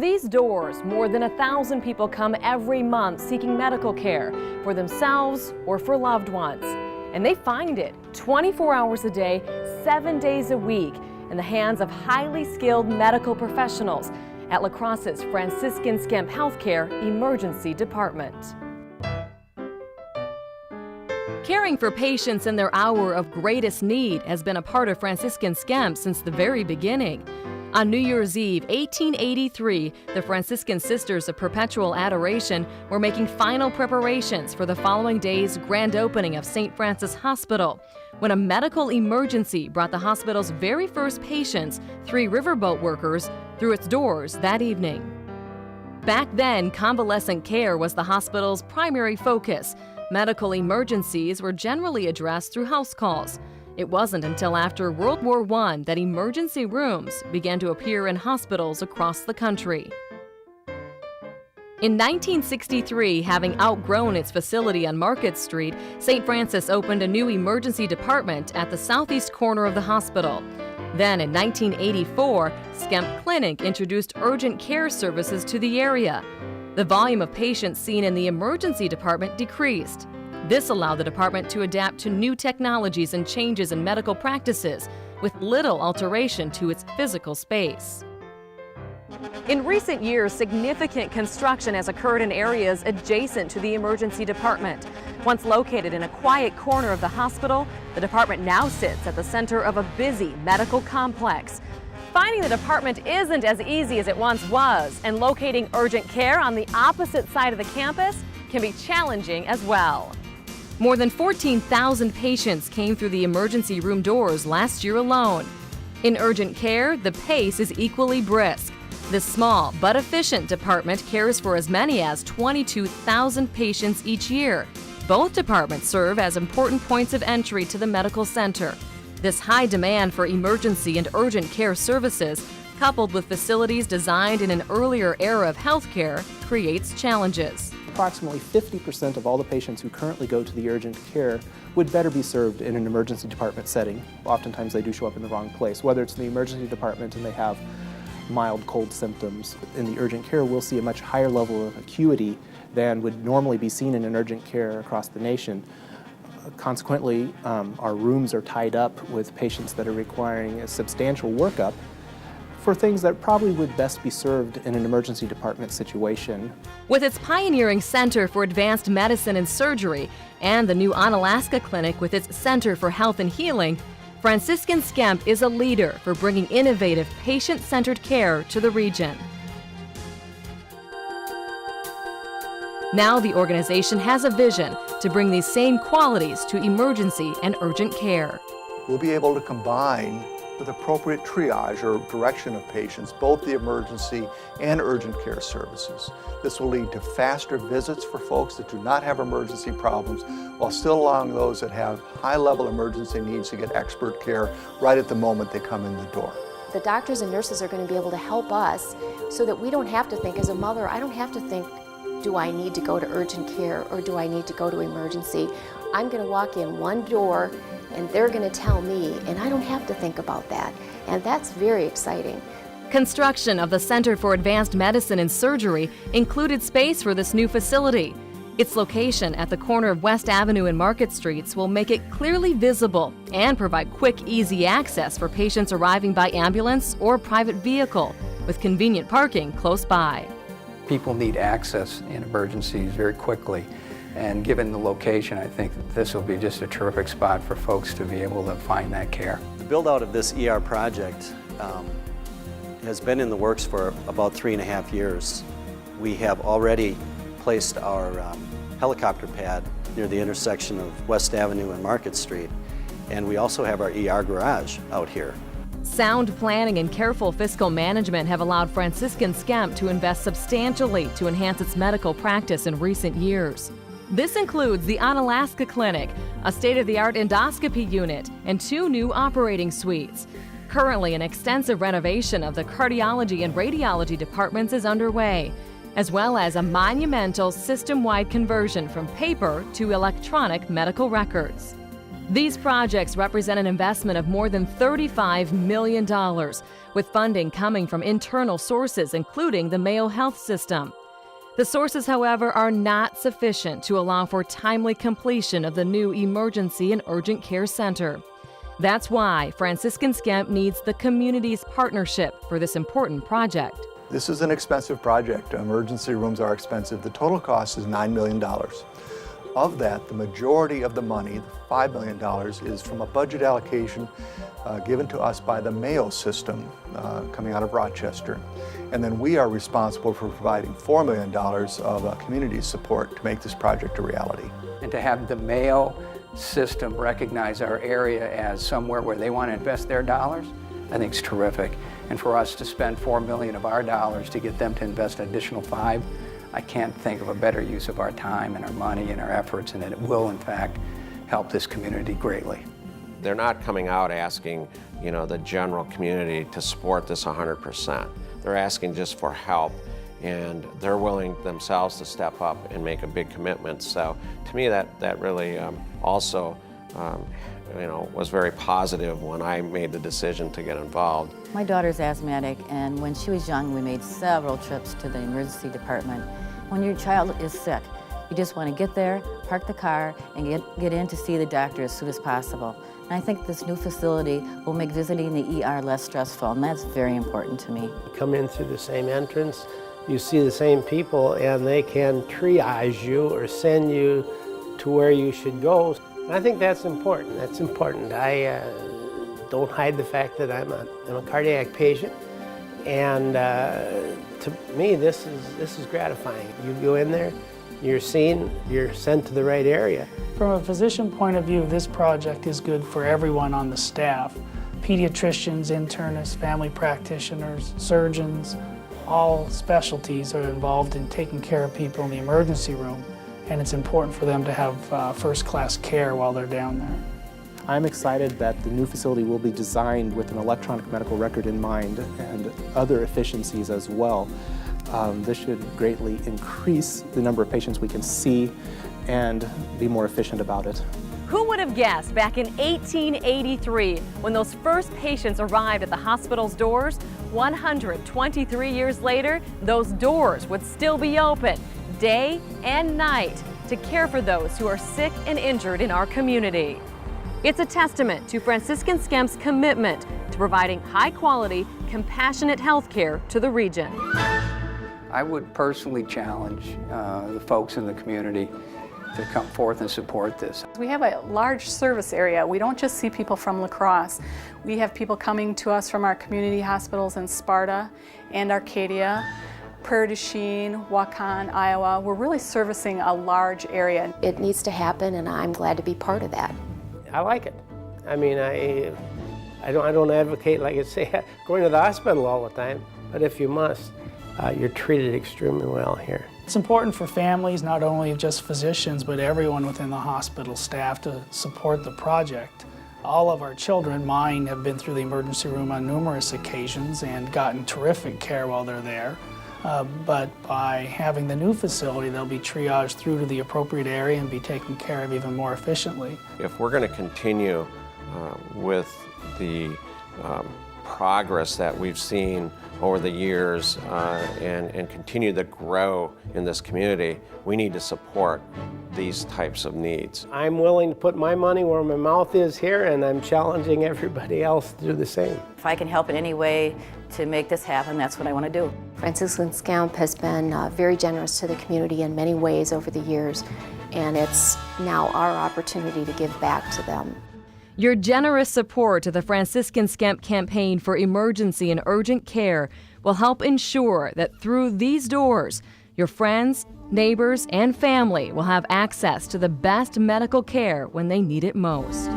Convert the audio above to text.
these doors, more than 1,000 people come every month seeking medical care for themselves or for loved ones. And they find it 24 hours a day, 7 days a week in the hands of highly skilled medical professionals at La Crosse's Franciscan Skemp Healthcare Emergency Department. Caring for patients in their hour of greatest need has been a part of Franciscan Skemp since the very beginning. On New Year's Eve, 1883, the Franciscan Sisters of Perpetual Adoration were making final preparations for the following day's grand opening of St. Francis Hospital, when a medical emergency brought the hospital's very first patients, 3 riverboat workers, through its doors that evening. Back then, convalescent care was the hospital's primary focus. Medical emergencies were generally addressed through house calls. It wasn't until after World War I that emergency rooms began to appear in hospitals across the country. In 1963, having outgrown its facility on Market Street, St. Francis opened a new emergency department at the southeast corner of the hospital. Then in 1984, Skemp Clinic introduced urgent care services to the area. The volume of patients seen in the emergency department decreased. This allowed the department to adapt to new technologies and changes in medical practices with little alteration to its physical space. In recent years, significant construction has occurred in areas adjacent to the emergency department. Once located in a quiet corner of the hospital, the department now sits at the center of a busy medical complex. Finding the department isn't as easy as it once was, and locating urgent care on the opposite side of the campus can be challenging as well. More than 14,000 patients came through the emergency room doors last year alone. In urgent care, the pace is equally brisk. This small but efficient department cares for as many as 22,000 patients each year. Both departments serve as important points of entry to the medical center. This high demand for emergency and urgent care services, coupled with facilities designed in an earlier era of healthcare, creates challenges. Approximately 50% of all the patients who currently go to the urgent care would better be served in an emergency department setting. Oftentimes they do show up in the wrong place. Whether it's in the emergency department and they have mild cold symptoms, in the urgent care we'll see a much higher level of acuity than would normally be seen in an urgent care across the nation. Consequently, our rooms are tied up with patients that are requiring a substantial workup for things that probably would best be served in an emergency department situation. With its pioneering Center for Advanced Medicine and Surgery and the new Onalaska Clinic with its Center for Health and Healing, Franciscan Skemp is a leader for bringing innovative, patient-centered care to the region. Now the organization has a vision to bring these same qualities to emergency and urgent care. We'll be able to combine with appropriate triage or direction of patients, both the emergency and urgent care services. This will lead to faster visits for folks that do not have emergency problems, while still allowing those that have high-level emergency needs to get expert care right at the moment they come in the door. The doctors and nurses are going to be able to help us so that we don't have to think, as a mother, I don't have to think, do I need to go to urgent care or do I need to go to emergency? I'm going to walk in one door and they're going to tell me, and I don't have to think about that. And that's very exciting. Construction of the Center for Advanced Medicine and Surgery included space for this new facility. Its location at the corner of West Avenue and Market Streets will make it clearly visible and provide quick, easy access for patients arriving by ambulance or private vehicle, with convenient parking close by. People need access in emergencies very quickly. And given the location, I think that this will be just a terrific spot for folks to be able to find that care. The build out of this ER project has been in the works for about 3.5 years. We have already placed our helicopter pad near the intersection of West Avenue and Market Street, and we also have our ER garage out here. Sound planning and careful fiscal management have allowed Franciscan Skemp to invest substantially to enhance its medical practice in recent years. This includes the Onalaska Clinic, a state-of-the-art endoscopy unit, and 2 new operating suites. Currently, an extensive renovation of the cardiology and radiology departments is underway, as well as a monumental system-wide conversion from paper to electronic medical records. These projects represent an investment of more than $35 million, with funding coming from internal sources, including the Mayo Health System. The sources, however, are not sufficient to allow for timely completion of the new Emergency and Urgent Care Center. That's why Franciscan Skemp needs the community's partnership for this important project. This is an expensive project. Emergency rooms are expensive. The total cost is $9 million. Of that, the majority of the money, the $5 million, is from a budget allocation given to us by the Mayo system coming out of Rochester. And then we are responsible for providing $4 million of community support to make this project a reality. And to have the Mayo system recognize our area as somewhere where they want to invest their dollars, I think is terrific. And for us to spend $4 million of our dollars to get them to invest an additional $5 million, I can't think of a better use of our time and our money and our efforts, and that it will, in fact, help this community greatly. They're not coming out asking, the general community to support this 100%. They're asking just for help, and they're willing themselves to step up and make a big commitment. So to me, that really also was very positive when I made the decision to get involved. My daughter's asthmatic, and when she was young, we made several trips to the emergency department. When your child is sick, you just want to get there, park the car, and get in to see the doctor as soon as possible. And I think this new facility will make visiting the ER less stressful, and that's very important to me. You come in through the same entrance, you see the same people, and they can triage you or send you to where you should go. And I think that's important. That's important. I don't hide the fact that I'm a cardiac patient, and to me, this is gratifying. You go in there, you're seen, you're sent to the right area. From a physician point of view, this project is good for everyone on the staff. Pediatricians, internists, family practitioners, surgeons, all specialties are involved in taking care of people in the emergency room, and it's important for them to have first-class care while they're down there. I'm excited that the new facility will be designed with an electronic medical record in mind and other efficiencies as well. This should greatly increase the number of patients we can see and be more efficient about it. Who would have guessed back in 1883, when those first patients arrived at the hospital's doors, 123 years later, those doors would still be open day and night to care for those who are sick and injured in our community. It's a testament to Franciscan Skemp's commitment to providing high-quality, compassionate health care to the region. I would personally challenge the folks in the community to come forth and support this. We have a large service area. We don't just see people from La Crosse. We have people coming to us from our community hospitals in Sparta and Arcadia, Prairie du Chien, Waukon, Iowa. We're really servicing a large area. It needs to happen, and I'm glad to be part of that. I like it. I mean, I don't advocate, like I say, going to the hospital all the time, but if you must, you're treated extremely well here. It's important for families, not only just physicians, but everyone within the hospital staff to support the project. All of our children, mine, have been through the emergency room on numerous occasions and gotten terrific care while they're there. But by having the new facility, they'll be triaged through to the appropriate area and be taken care of even more efficiently. If we're going to continue with the progress that we've seen over the years and continue to grow in this community, we need to support these types of needs. I'm willing to put my money where my mouth is here, and I'm challenging everybody else to do the same. If I can help in any way to make this happen, that's what I want to do. Franciscan Skemp has been very generous to the community in many ways over the years, and it's now our opportunity to give back to them. Your generous support to the Franciscan Skemp campaign for emergency and urgent care will help ensure that through these doors, your friends, neighbors, and family will have access to the best medical care when they need it most.